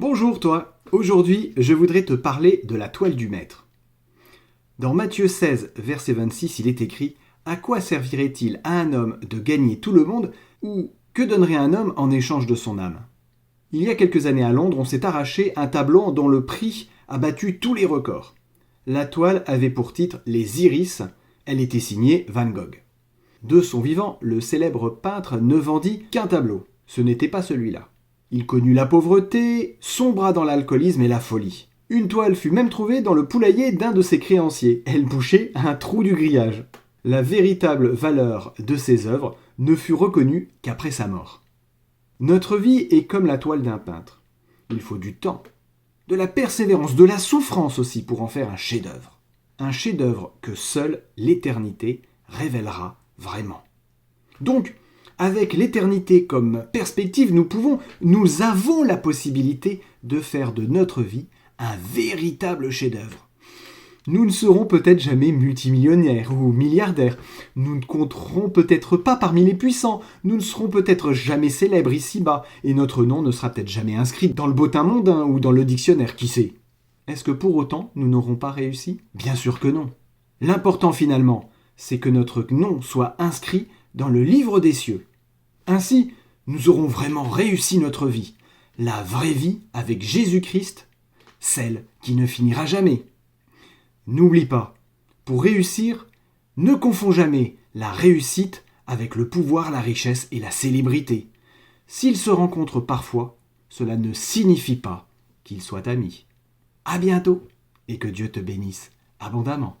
Bonjour toi, aujourd'hui je voudrais te parler de la toile du maître. Dans Matthieu 16, verset 26, il est écrit « À quoi servirait-il à un homme de gagner tout le monde ou que donnerait un homme en échange de son âme ?» Il y a quelques années à Londres, on s'est arraché un tableau dont le prix a battu tous les records. La toile avait pour titre « Les Iris », elle était signée Van Gogh. De son vivant, le célèbre peintre ne vendit qu'un tableau. Ce n'était pas celui-là. Il connut la pauvreté, sombra dans l'alcoolisme et la folie. Une toile fut même trouvée dans le poulailler d'un de ses créanciers. Elle bouchait un trou du grillage. La véritable valeur de ses œuvres ne fut reconnue qu'après sa mort. Notre vie est comme la toile d'un peintre. Il faut du temps, de la persévérance, de la souffrance aussi pour en faire un chef-d'œuvre. Un chef-d'œuvre que seule l'éternité révélera vraiment. Donc, avec l'éternité comme perspective, nous avons la possibilité de faire de notre vie un véritable chef-d'œuvre. Nous ne serons peut-être jamais multimillionnaires ou milliardaires. Nous ne compterons peut-être pas parmi les puissants. Nous ne serons peut-être jamais célèbres ici-bas. Et notre nom ne sera peut-être jamais inscrit dans le bottin mondain ou dans le dictionnaire, qui sait. Est-ce que pour autant, nous n'aurons pas réussi ? Bien sûr que non. L'important finalement, c'est que notre nom soit inscrit dans le livre des cieux. Ainsi, nous aurons vraiment réussi notre vie, la vraie vie avec Jésus-Christ, celle qui ne finira jamais. N'oublie pas, pour réussir, ne confonds jamais la réussite avec le pouvoir, la richesse et la célébrité. S'ils se rencontrent parfois, cela ne signifie pas qu'ils soient amis. À bientôt et que Dieu te bénisse abondamment.